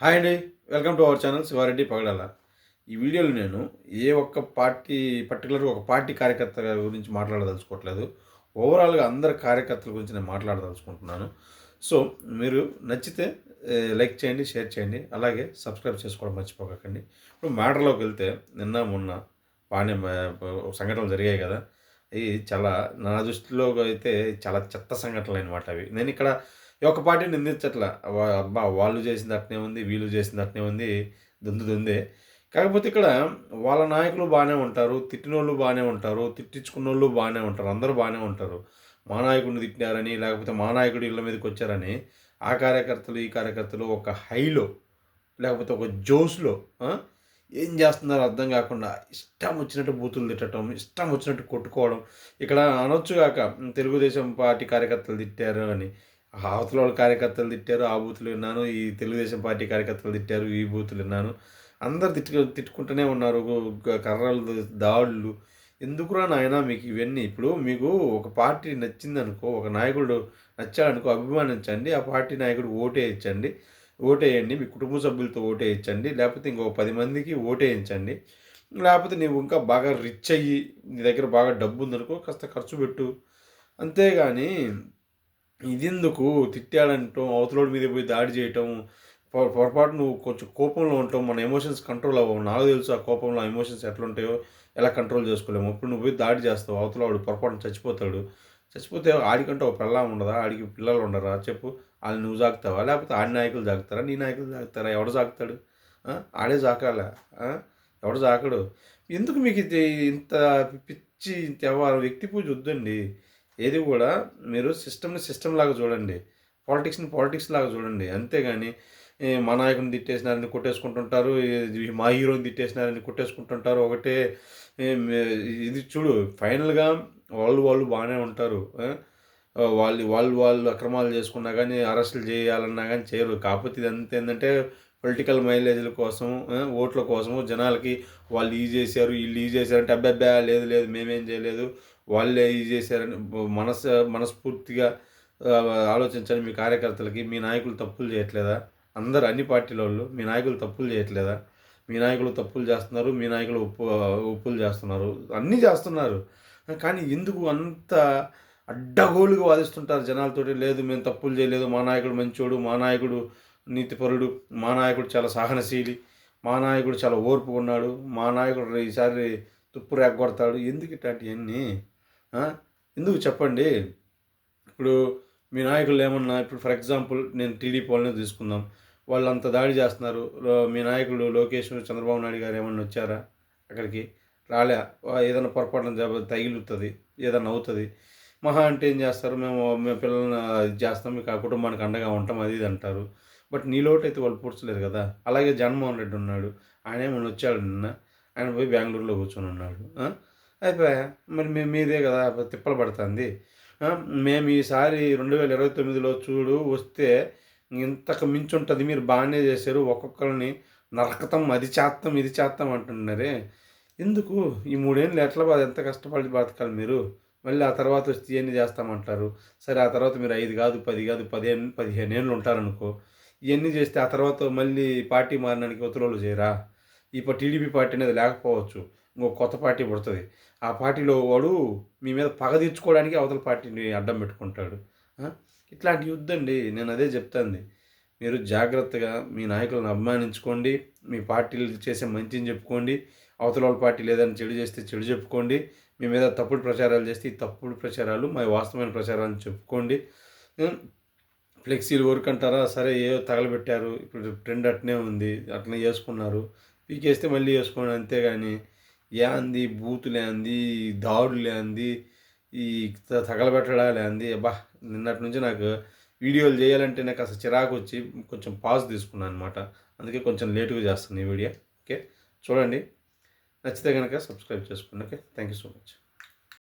Hi అండి. Welcome to our channel Shiva Reddy Pagadala. ఈ వీడియోలో నేను ఏ ఒక్క పార్టీ పర్టికులర్‌గా ఒక పార్టీ కార్యకర్త గురించి మాట్లాడదలుచుకోవట్లేదు. ఓవరాల్‌గా అందరి కార్యకర్తల గురించి నేను మాట్లాడదలుచుకుంటున్నాను. సో, మీరు నచ్చితే లైక్ చేయండి, షేర్ చేయండి. అలాగే సబ్స్క్రైబ్ చేసుకోవడం మర్చిపోకండి. ఇప్పుడు మ్యాటర్‌లోకి వెళ్తే నిన్న, మొన్న బానే సంఘటనలు జరిగాయి కదా! అయి చాలా నా దృష్టిలో అయితే చాలా చెత్త సంఘటనలనమాట అవి. నేనిక్కడ ఈ ఒక్క పార్టీని నిందించట్ల. అబ్బా! వాళ్ళు చేసింది అట్నే ఉంది, వీళ్ళు చేసింది అట్నే ఉంది, దొందు దొందే. కాకపోతే ఇక్కడ వాళ్ళ నాయకులు బానే ఉంటారు, తిట్టినోళ్ళు బానే ఉంటారు, తిట్టించుకున్నోళ్ళు బానే ఉంటారు, అందరూ బానే ఉంటారు. మా నాయకుడిని తిట్టినారని, లేకపోతే మా నాయకుడు ఇళ్ళ మీదకొచ్చారని, ఆ కార్యకర్తలు, ఈ కార్యకర్తలు ఒక హైలో, లేకపోతే ఒక జోష్‌లో ఆ! ఏం చేస్తున్నారో అర్థం కాకుండా ఇష్టం వచ్చినట్టు బూతులు తిట్టటం, ఇష్టం వచ్చినట్టు కొట్టుకోవడం. ఇక్కడ అనొచ్చుగాక తెలుగుదేశం పార్టీ కార్యకర్తలు తిట్టారు అని. అవతలోళ్ళ కార్యకర్తలు తిట్టారు, ఆ బూతులు విన్నాను. ఈ తెలుగుదేశం పార్టీ కార్యకర్తలు తిట్టారు, ఈ బూతులు విన్నాను. అందరూ తిట్టుకుంటూనే ఉన్నారు. కర్రలు, దాడులు. ఎందుకురా నాయనా మీకు ఇవన్నీ? ఇప్పుడు మీకు ఒక పార్టీ నచ్చిందనుకో, ఒక నాయకుడు నచ్చాడనుకో అభిమానించండి. ఆ పార్టీ నాయకుడికి ఓటేయించండి. ఓటేయండి. మీ కుటుంబ సభ్యులతో ఓటేయించండి. లేకపోతే ఇంకో 10 మందికి ఓటేయించండి. లేకపోతే నువ్వు ఇంకా బాగా రిచ్ అయ్యి, నీ దగ్గర బాగా డబ్బుందనుకో కాస్త ఖర్చు పెట్టు. అంతేగాని ఇదెందుకు తిట్టాడంటం, అవతలోడి మీద పోయి దాడి చేయటం, పొరపాటున నువ్వు కొంచెం కోపంలో ఉంటావు. మన ఎమోషన్స్ కంట్రోల్ అవ్వవు. నాకు తెలుసు ఆ కోపంలో ఆ ఎమోషన్స్ ఎట్లుంటాయో, ఎలా కంట్రోల్ చేసుకోలేమో. ఇప్పుడు నువ్వు పోయి దాడి చేస్తావు. అవతలోడు పొరపాటున చచ్చిపోతాడు. చచ్చిపోతే ఆడికంటే ఒక పెళ్ళాం ఉండదా? ఆడికి పిల్లలు ఉండరా చెప్పు? ఆళ్ళని నువ్వు సాకుతావా? లేకపోతే ఆడి నాయకులు సాకుతారా? నీ నాయకులు సాకుతారా? ఎవడు సాకుతాడు? ఆ! ఆడే సాకాలా? ఆ! ఎవడు సాకడు. ఎందుకు మీకు ఇది ఇంత పిచ్చి ఇంత వ్యక్తి పూజ వద్దండి. ఏది గూడా మీరు సిస్టమ్‌ని సిస్టమ్‌లాగా చూడండి. పాలిటిక్స్‌ని పాలిటిక్స్ లాగా చూడండి. అంతేగాని మా నాయకుడిని తిట్టేసినారని కొట్టేసుకుంటుంటారు. మా హీరోని తిట్టేసినారని కొట్టేసుకుంటుంటారు. ఒకటే ఇది చూడు ఫైనల్‌గా వాళ్ళు బానే ఉంటారు. వాళ్ళు అక్రమాలు చేసుకున్నా గానీ, అరెస్టులు చేయాలన్నా గానీ చేయరు. కాకపోతే ఇదంతా ఏందంటే పొలిటికల్ మైలేజ్‌ల కోసం, ఓట్ల కోసము జనాలకి వాళ్ళు ఈ జేశారు, ఈళ్ళు ఈ జేశారంటే అబ్బబ్బా! లేదు లేదు మేమేం చేయలేదు. వాళ్ళే ఇది చేశారని మనస్ఫూర్తిగా ఆలోచించండి మీ కార్యకర్తలకి. మీ నాయకులు తప్పులు చేయట్లేదా? అందరూ అన్ని పార్టీలోళ్ళు మీ నాయకులు తప్పులు చేయట్లేదా? మీ నాయకులు తప్పులు చేస్తున్నారు. మీ నాయకులు ఒప్పులు చేస్తున్నారు. అన్నీ చేస్తున్నారు. కానీ ఎందుకు అంత అడ్డగోలుగా వాదిస్తుంటారు జనాలతోటి. లేదు మేము తప్పులు చేయలేదు. మా నాయకుడు మంచోడు. మా నాయకుడు నీతిపరుడు. మా నాయకుడు చాలా సహనశీలి. మా నాయకుడు చాలా ఓర్పుగున్నాడు. మా నాయకుడు ఈసారి తుప్పు రేగొడతాడు. ఎందుకు ఇట్లాంటియన్నీ? ఆ! ఎందుకు చెప్పండి? ఇప్పుడు మీ నాయకులేమన్నా ఇప్పుడు ఫర్ ఎగ్జాంపుల్ నేను టీడీపీ వాళ్ళనే తీసుకుందాం. వాళ్ళంత దాడి చేస్తున్నారు. మీ నాయకులు లోకేష్, చంద్రబాబు నాయుడు గారు ఏమన్నా వచ్చారా అక్కడికి? రాలే. ఏదైనా పొరపాటున తగిలుతది. ఏదన్నా అవుతది. మహా అంటే ఏం చేస్తారు? మేము పిల్లల్ని ఇది చేస్తాం. మీకు ఆ కుటుంబానికి అండగా ఉంటాం అది ఇది అంటారు. బట్ నీ లోటైతే వాళ్ళు పూడ్చలేరు కదా! అలాగే జగన్మోహన్ రెడ్డి ఉన్నాడు. ఆయనేమన్నా వచ్చాడా నిన్న? ఆయన పోయి బెంగుళూరులో కూర్చొనున్నాడు. అయిపాయే. మరి మీదే కదా తిప్పలు పడతాంది. ఆ! మేము ఈసారి 2029లో చూడు వస్తే ఇంతకు మించుంటది. మీరు బానే చేశారు. ఒక్కొక్కళ్ళని నరకతం, అది చేత్తాం, ఇది చేత్తాం అంటున్నారే. ఎందుకు? ఈ 3 ఏళ్ళు ఎట్లా ఎంత కష్టపడి బతకాలి మీరు? మళ్ళీ ఆ తర్వాత వచ్చి ఇయన్నీ చేస్తామంటారు. సరే ఆ తర్వాత మీరు 5 కాదు, 10 కాదు, 15 ఏళ్ళు ఉంటారనుకో. ఇయన్నీ చేస్తే ఆ తర్వాత మళ్ళీ పార్టీ మారడానికి అవతలోళ్ళు చేయరా? టీడీపీ పార్టీ అనేది లేకపోవచ్చు. ఇంకో కొత్త పార్టీ పుడతది. ఆ పార్టీలో వాడు మీ మీద పగ తీర్చుకోవడానికి అవతల పార్టీని అడ్డం పెట్టుకుంటాడు. ఆ! ఇట్లాంటియి వద్దండి. నేనదే చెప్తాంది. మీరు జాగ్రత్తగా మీ నాయకులను అభిమానించుకోండి. మీ పార్టీలు చేసే మంచిని చెప్పుకోండి. అవతలోళ్ళ పార్టీలు ఏదైనా చెడు చేస్తే చెడు చెప్పుకోండి. మీ మీద తప్పుడు ప్రచారాలు చేస్తే ఈ తప్పుడు ప్రచారాలు మా వాస్తవమైన ప్రచారాలని చెప్పుకోండి. హ్మ్. ఫ్లెక్సీలు ఊరికంటారా? సరే ఏవో తగలబెట్టారు. ఇప్పుడు ట్రెండ్ అట్నే ఉంది. అట్నే యేసుకున్నారు. పీకేస్తే మళ్ళీ యేసుకోండి అంతేగాని యాంది బూతులేంది, దాడులేంది, ఈ తగలబెట్టడాలేంది అబ్బా! నిన్నటి నుంచి నాకు వీడియోలు చేయాలంటే నాకసలు చిరాకొచ్చి కొంచెం పాజ్ తీసుకున్నాననమాట. అందుకే కొంచెం లేట్‌గా చేస్తున్నా ఈ వీడియో. ఓకే. చూడండి. నచ్చితే గనక సబ్స్క్రైబ్ చేసుకోండి. Okay. Thank you so much.